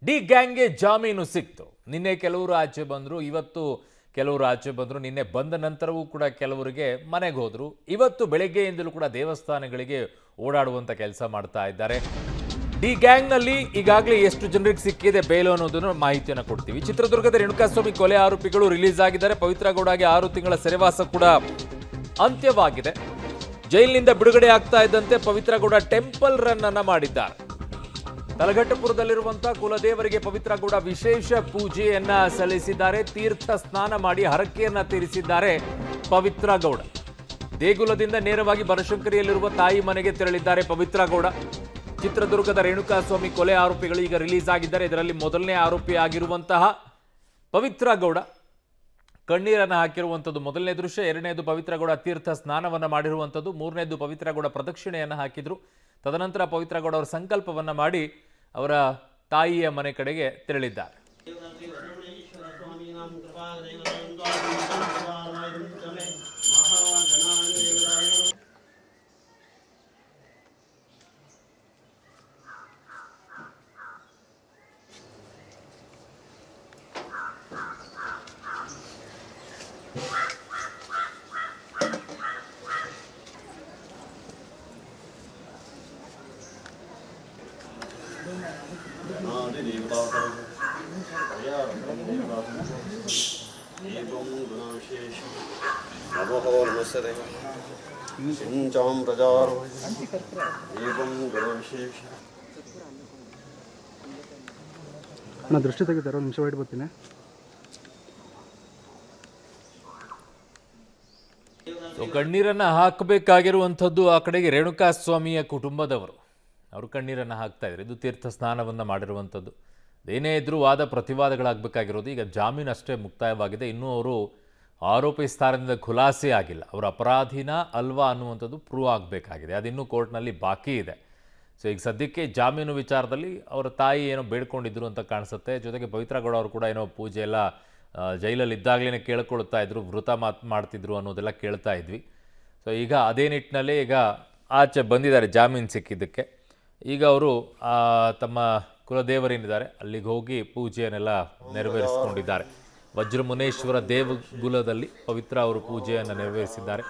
D ಗ್ಯಾಂಗ್ಗೆ ಜಾಮೀನು ಸಿಕ್ತು. ನಿನ್ನೆ ಕೆಲವರು ಆಚೆ ಬಂದರು, ಇವತ್ತು ಕೆಲವರು ಆಚೆ ಬಂದರು. ನಿನ್ನೆ ಬಂದ ನಂತರವೂ ಕೂಡ ಕೆಲವರಿಗೆ ಮನೆಗೆ ಹೋದರು. ಇವತ್ತು ಬೆಳಗ್ಗೆಯಿಂದಲೂ ಕೂಡ ದೇವಸ್ಥಾನಗಳಿಗೆ ಓಡಾಡುವಂಥ ಕೆಲಸ ಮಾಡ್ತಾ ಇದ್ದಾರೆ. ಡಿ ಗ್ಯಾಂಗ್ನಲ್ಲಿ ಈಗಾಗಲೇ ಎಷ್ಟು ಜನರಿಗೆ ಸಿಕ್ಕಿದೆ ಬೇಲು ಅನ್ನೋದನ್ನು ಮಾಹಿತಿಯನ್ನು ಕೊಡ್ತೀವಿ. ಚಿತ್ರದುರ್ಗದ ರೇಣುಕಾಸ್ವಾಮಿ ಕೊಲೆ ಆರೋಪಿಗಳು ರಿಲೀಸ್ ಆಗಿದ್ದಾರೆ. ಪವಿತ್ರ ಗೌಡಗೆ 6 ತಿಂಗಳ ಸೆರೆವಾಸ ಕೂಡ ಅಂತ್ಯವಾಗಿದೆ. ಜೈಲಿನಿಂದ ಬಿಡುಗಡೆ ಆಗ್ತಾ ಇದ್ದಂತೆ ಪವಿತ್ರ ಗೌಡ ಟೆಂಪಲ್ ರನ್ ಅನ್ನ ಮಾಡಿದ್ದಾರೆ. ತಲಘಟ್ಟಪುರದಲ್ಲಿರುವಂತಹ ಕುಲದೇವರಿಗೆ ಪವಿತ್ರ ಗೌಡ ವಿಶೇಷ ಪೂಜೆಯನ್ನ ಸಲ್ಲಿಸಿದ್ದಾರೆ. ತೀರ್ಥ ಸ್ನಾನ ಮಾಡಿ ಹರಕೆಯನ್ನ ತೀರಿಸಿದ್ದಾರೆ ಪವಿತ್ರ ಗೌಡ. ದೇಗುಲದಿಂದ ನೇರವಾಗಿ ಬನಶಂಕರಿಯಲ್ಲಿರುವ ತಾಯಿ ಮನೆಗೆ ತೆರಳಿದ್ದಾರೆ ಪವಿತ್ರ ಗೌಡ. ಚಿತ್ರದುರ್ಗದ ರೇಣುಕಾಸ್ವಾಮಿ ಕೊಲೆ ಆರೋಪಿಗಳು ಈಗ ರಿಲೀಸ್ ಆಗಿದ್ದಾರೆ. ಇದರಲ್ಲಿ ಮೊದಲನೇ ಆರೋಪಿ ಆಗಿರುವಂತಹ ಪವಿತ್ರ ಗೌಡ ಕಣ್ಣೀರನ್ನು ಹಾಕಿರುವಂಥದ್ದು ಮೊದಲನೇ ದೃಶ್ಯ. ಎರಡನೇದು ಪವಿತ್ರ ಗೌಡ ತೀರ್ಥ ಸ್ನಾನವನ್ನು ಮಾಡಿರುವಂಥದ್ದು. ಮೂರನೇದು ಪವಿತ್ರ ಗೌಡ ಪ್ರದಕ್ಷಿಣೆಯನ್ನು ಹಾಕಿದ್ರು. ತದನಂತರ ಪವಿತ್ರ ಗೌಡ ಅವರ ಸಂಕಲ್ಪವನ್ನು ಮಾಡಿ ಅವರ ತಾಯಿಯ ಮನೆ ಕಡೆಗೆ ತೆರಳಿದ್ದಾರೆ. ದೃಷ್ಟಿ ತೆಗಿತಾರೆ. ಒಂದು ನಿಮಿಷ ವೇಟ್ ಬರ್ತೀನಿ. ಕಣ್ಣೀರನ್ನು ಹಾಕಬೇಕಾಗಿರುವಂಥದ್ದು ಆ ಕಡೆಗೆ ರೇಣುಕಾಸ್ವಾಮಿಯ ಕುಟುಂಬದವರು. ಅವರು ಕಣ್ಣೀರನ್ನು ಹಾಕ್ತಾ ಇದ್ದಾರೆ. ಇದು ತೀರ್ಥ ಸ್ನಾನವನ್ನು ಮಾಡಿರುವಂಥದ್ದು. ಏನೇ ಇದ್ರೂ ವಾದ ಪ್ರತಿವಾದಗಳಾಗಬೇಕಾಗಿರೋದು. ಈಗ ಜಾಮೀನು ಅಷ್ಟೇ ಮುಕ್ತಾಯವಾಗಿದೆ. ಇನ್ನೂ ಅವರು ಆರೋಪಿ ಸ್ಥಾನದಿಂದ ಖುಲಾಸೆ ಆಗಿಲ್ಲ. ಅವರು ಅಪರಾಧಿನ ಅಲ್ವಾ ಅನ್ನುವಂಥದ್ದು ಪ್ರೂವ್ ಆಗಬೇಕಾಗಿದೆ. ಅದಿನ್ನೂ ಕೋರ್ಟ್ನಲ್ಲಿ ಬಾಕಿ ಇದೆ. ಸೊ ಈಗ ಸದ್ಯಕ್ಕೆ ಜಾಮೀನು ವಿಚಾರದಲ್ಲಿ ಅವರ ತಾಯಿ ಏನೋ ಬೇಡ್ಕೊಂಡಿದ್ರು ಅಂತ ಕಾಣಿಸುತ್ತೆ. ಜೊತೆಗೆ ಪವಿತ್ರ ಗೌಡ ಅವರು ಕೂಡ ಏನೋ ಪೂಜೆ ಎಲ್ಲ ಜೈಲಲ್ಲಿ ಇದ್ದಾಗಲೇ ಕೇಳ್ಕೊಳ್ತಾ ಇದ್ರು, ವೃತ ಮಾಡ್ತಿದ್ರು ಅನ್ನೋದೆಲ್ಲ ಕೇಳ್ತಾ ಇದ್ವಿ. ಸೊ ಈಗ ಅದೇ ನಿಟ್ಟಿನಲ್ಲಿ ಈಗ ಆಚೆ ಬಂದಿದ್ದಾರೆ ಜಾಮೀನು ಸಿಕ್ಕಿದ್ದಕ್ಕೆ. ಈಗ ಅವರು ತಮ್ಮ ಕುಲದೇವರೇನಿದ್ದಾರೆ ಅಲ್ಲಿಗೆ ಹೋಗಿ ಪೂಜೆಯನ್ನೆಲ್ಲ ನೆರವೇರಿಸಿಕೊಂಡಿದ್ದಾರೆ. ವಜ್ರಮುನೇಶ್ವರ ದೇವಗುಲದಲ್ಲಿ ಪವಿತ್ರ ಅವರು ಪೂಜೆಯನ್ನು ನೆರವೇರಿಸಿದ್ದಾರೆ.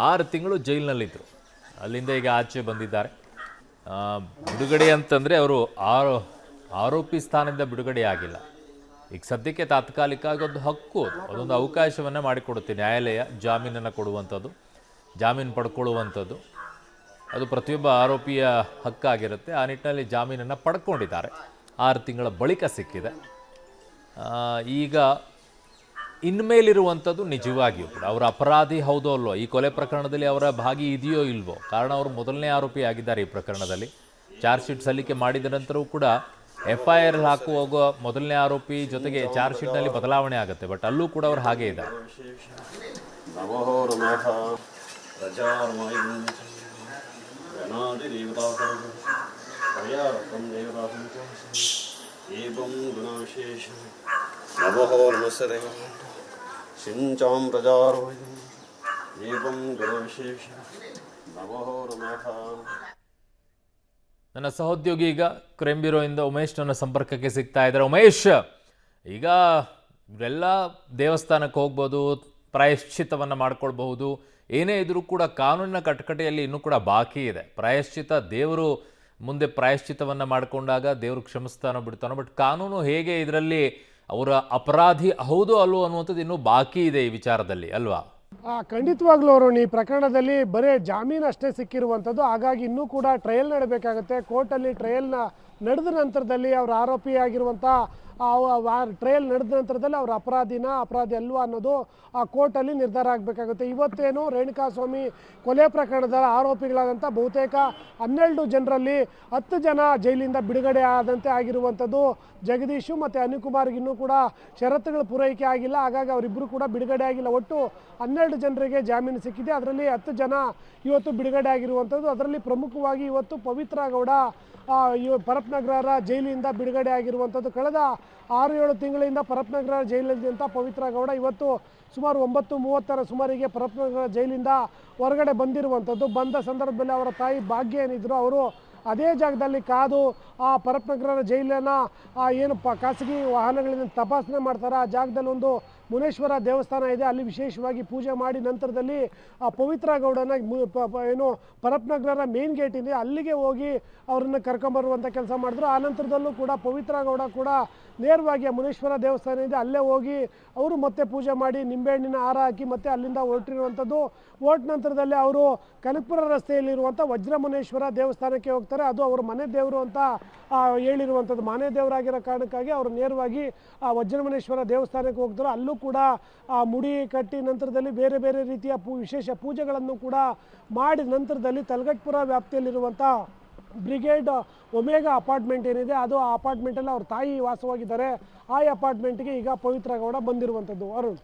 6 ತಿಂಗಳು ಜೈಲಿನಲ್ಲಿದ್ದರು. ಅಲ್ಲಿಂದ ಈಗ ಆಚೆ ಬಂದಿದ್ದಾರೆ. ಬಿಡುಗಡೆ ಅಂತಂದರೆ ಅವರು ಆರೋಪಿ ಸ್ಥಾನದಿಂದ ಬಿಡುಗಡೆ ಆಗಿಲ್ಲ. ಈಗ ಸದ್ಯಕ್ಕೆ ತಾತ್ಕಾಲಿಕವಾಗಿ ಒಂದು ಹಕ್ಕು, ಅದೊಂದು ಅವಕಾಶವನ್ನು ಮಾಡಿಕೊಡುತ್ತೆ ನ್ಯಾಯಾಲಯ. ಜಾಮೀನನ್ನು ಕೊಡುವಂಥದ್ದು, ಜಾಮೀನು ಪಡ್ಕೊಳ್ಳುವಂಥದ್ದು ಅದು ಪ್ರತಿಯೊಬ್ಬ ಆರೋಪಿಯ ಹಕ್ಕಾಗಿರುತ್ತೆ. ಆ ನಿಟ್ಟಿನಲ್ಲಿ ಜಾಮೀನನ್ನು ಪಡ್ಕೊಂಡಿದ್ದಾರೆ. 6 ತಿಂಗಳ ಬಳಿಕ ಸಿಕ್ಕಿದೆ. ಈಗ ಇನ್ಮೇಲಿರುವಂಥದ್ದು ನಿಜವಾಗಿಯೂ ಕೂಡ ಅವರ ಅಪರಾಧಿ ಹೌದೋ ಅಲ್ವೋ, ಈ ಕೊಲೆ ಪ್ರಕರಣದಲ್ಲಿ ಅವರ ಭಾಗಿ ಇದೆಯೋ ಇಲ್ವೋ. ಕಾರಣ ಅವರು ಮೊದಲನೇ ಆರೋಪಿ ಆಗಿದ್ದಾರೆ ಈ ಪ್ರಕರಣದಲ್ಲಿ. ಚಾರ್ಜ್ ಶೀಟ್ ಸಲ್ಲಿಕೆ ಮಾಡಿದ ನಂತರವೂ ಕೂಡ FIR ಹಾಕುವಾಗ ಮೊದಲನೇ ಆರೋಪಿ ಜೊತೆಗೆ ಚಾರ್ಜ್ ಶೀಟ್ನಲ್ಲಿ ಬದಲಾವಣೆ ಆಗುತ್ತೆ. ಬಟ್ ಅಲ್ಲೂ ಕೂಡ ಅವರು ಹಾಗೇ ಇದ್ದಾರೆ. ನನ್ನ ಸಹೋದ್ಯೋಗಿ ಈಗ ಕ್ರೈಮ್ ಬ್ಯೂರೋಯಿಂದ ಉಮೇಶ್ ನನ್ನ ಸಂಪರ್ಕಕ್ಕೆ ಸಿಗ್ತಾ ಇದ್ದಾರೆ. ಉಮೇಶ್, ಈಗ ಇವರೆಲ್ಲ ದೇವಸ್ಥಾನಕ್ಕೆ ಹೋಗ್ಬೋದು, ಪ್ರಾಯಶ್ಚಿತ್ತವನ್ನು ಮಾಡ್ಕೊಳ್ಬಹುದು. ಏನೇ ಇದ್ರೂ ಕೂಡ ಕಾನೂನಿನ ಕಟಕಟೆಯಲ್ಲಿ ಇನ್ನೂ ಕೂಡ ಬಾಕಿ ಇದೆ. ಪ್ರಾಯಶ್ಚಿತ ದೇವರು ಮುಂದೆ ಪ್ರಾಯಶ್ಚಿತವನ್ನು ಮಾಡಿಕೊಂಡಾಗ ದೇವರು ಕ್ಷಮಿಸ್ತಾನೋ ಬಿಡ್ತಾನೋ. ಬಟ್ ಕಾನೂನು ಹೇಗೆ ಇದರಲ್ಲಿ ಅವರ ಅಪರಾಧಿ ಹೌದು ಅಲ್ವೋ ಅನ್ನುವಂಥದ್ದು ಇನ್ನೂ ಬಾಕಿ ಇದೆ ಈ ವಿಚಾರದಲ್ಲಿ ಅಲ್ವಾ? ಖಂಡಿತವಾಗ್ಲೂ ಅವರು ಈ ಪ್ರಕರಣದಲ್ಲಿ ಬರೀ ಜಾಮೀನು ಅಷ್ಟೇ ಸಿಕ್ಕಿರುವಂಥದ್ದು. ಹಾಗಾಗಿ ಇನ್ನೂ ಕೂಡ ಟ್ರಯಲ್ ನಡೆಬೇಕಾಗುತ್ತೆ. ಕೋರ್ಟಲ್ಲಿ ಟ್ರಯಲ್ನ ನಡೆದ ನಂತರದಲ್ಲಿ ಅವರ ಆರೋಪಿಯಾಗಿರುವಂಥ ಟ್ರಯಲ್ ನಡೆದ ನಂತರದಲ್ಲಿ ಅವರ ಅಪರಾಧಿ ಅಲ್ವಾ ಅನ್ನೋದು ಆ ಕೋರ್ಟಲ್ಲಿ ನಿರ್ಧಾರ ಆಗಬೇಕಾಗುತ್ತೆ. ಇವತ್ತೇನು ರೇಣುಕಾಸ್ವಾಮಿ ಕೊಲೆ ಪ್ರಕರಣದ ಆರೋಪಿಗಳಾದಂಥ ಬಹುತೇಕ 12 ಜನರಲ್ಲಿ 10 ಜನ ಜೈಲಿಂದ ಬಿಡುಗಡೆ ಆದಂತೆ ಆಗಿರುವಂಥದ್ದು. ಜಗದೀಶು ಮತ್ತು ಅನಿಲ್ಕುಮಾರ್ಗೆ ಇನ್ನೂ ಕೂಡ ಷರತ್ತುಗಳು ಪೂರೈಕೆ ಆಗಿಲ್ಲ. ಹಾಗಾಗಿ ಅವರಿಬ್ಬರು ಕೂಡ ಬಿಡುಗಡೆ ಆಗಿಲ್ಲ. ಒಟ್ಟು 12 ಜನರಿಗೆ ಜಾಮೀನು ಸಿಕ್ಕಿದೆ. ಅದರಲ್ಲಿ 10 ಜನ ಇವತ್ತು ಬಿಡುಗಡೆ ಆಗಿರುವಂಥದ್ದು. ಅದರಲ್ಲಿ ಪ್ರಮುಖವಾಗಿ ಇವತ್ತು ಪವಿತ್ರ ಗೌಡ ಪರಪ್ನಗರ ಜೈಲಿನಿಂದ ಬಿಡುಗಡೆ ಆಗಿರುವಂಥದ್ದು. ಕಳೆದ 6-7 ತಿಂಗಳಿಂದ ಪರಪ್ನಗರ ಜೈಲಿದ್ದಂಥ ಪವಿತ್ರ ಗೌಡ ಇವತ್ತು ಸುಮಾರು 9:30 ಸುಮಾರಿಗೆ ಪರಪ್ನಗರ ಜೈಲಿಂದ ಹೊರಗಡೆ ಬಂದಿರುವಂಥದ್ದು. ಬಂದ ಸಂದರ್ಭದಲ್ಲಿ ಅವರ ತಾಯಿ ಭಾಗ್ಯ ಏನಿದ್ರು ಅವರು ಅದೇ ಜಾಗದಲ್ಲಿ ಕಾದು ಆ ಪರಪ್ಪನಗರ ಜೈಲನ್ನು ಏನು ಖಾಸಗಿ ವಾಹನಗಳಿಂದ ತಪಾಸಣೆ ಮಾಡ್ತಾರೆ. ಆ ಜಾಗದಲ್ಲಿ ಒಂದು ಮುನೇಶ್ವರ ದೇವಸ್ಥಾನ ಇದೆ, ಅಲ್ಲಿ ವಿಶೇಷವಾಗಿ ಪೂಜೆ ಮಾಡಿ ನಂತರದಲ್ಲಿ ಆ ಪವಿತ್ರ ಗೌಡನ ಏನು ಪರಪ್ಪನಗರ ಮೇನ್ ಗೇಟ್ ಇದೆ ಅಲ್ಲಿಗೆ ಹೋಗಿ ಅವರನ್ನು ಕರ್ಕೊಂಬರುವಂಥ ಕೆಲಸ ಮಾಡಿದ್ರು. ಆ ನಂತರದಲ್ಲೂ ಕೂಡ ಪವಿತ್ರ ಗೌಡ ಕೂಡ ನೇರವಾಗಿ ಆ ಮುನೇಶ್ವರ ದೇವಸ್ಥಾನ ಇದೆ ಅಲ್ಲೇ ಹೋಗಿ ಅವರು ಮತ್ತೆ ಪೂಜೆ ಮಾಡಿ ನಿಂಬೆಹಣ್ಣಿನ ಹಾರ ಹಾಕಿ ಮತ್ತೆ ಅಲ್ಲಿಂದ ಹೊರಟಿರುವಂಥದ್ದು. ಹೊರಟ ನಂತರದಲ್ಲಿ ಅವರು ಕನಕಪುರ ರಸ್ತೆಯಲ್ಲಿರುವಂಥ ವಜ್ರಮುನೇಶ್ವರ ದೇವಸ್ಥಾನಕ್ಕೆ ಹೋಗ್ತಾರೆ. ಅದು ಅವರ ಮನೆ ದೇವರು ಅಂತ ಹೇಳಿರುವಂಥದ್ದು. ಮನೆ ದೇವರಾಗಿರೋ ಕಾರಣಕ್ಕಾಗಿ ಅವರು ನೇರವಾಗಿ ಆ ವಜ್ರಮುನೇಶ್ವರ ದೇವಸ್ಥಾನಕ್ಕೆ ಹೋಗ್ತಾರೆ. ಅಲ್ಲೂ ಕೂಡ ಮುಡಿ ಕಟ್ಟಿ ನಂತರದಲ್ಲಿ ಬೇರೆ ಬೇರೆ ರೀತಿಯ ವಿಶೇಷ ಪೂಜೆಗಳನ್ನು ಕೂಡ ಮಾಡಿದ ನಂತರದಲ್ಲಿ ತಲಗಟ್ಪುರ ವ್ಯಾಪ್ತಿಯಲ್ಲಿರುವಂಥ ಬ್ರಿಗೇಡ್ ಒಮೇಗಾ ಅಪಾರ್ಟ್ಮೆಂಟ್ ಏನಿದೆ ಅದು ಆ ಅಪಾರ್ಟ್ಮೆಂಟಲ್ಲಿ ಅವ್ರ ತಾಯಿ ವಾಸವಾಗಿದ್ದಾರೆ. ಆ ಅಪಾರ್ಟ್ಮೆಂಟ್ಗೆ ಈಗ ಪವಿತ್ರ ಗೌಡ ಬಂದಿರುವಂಥದ್ದು. ಅರುಣ್.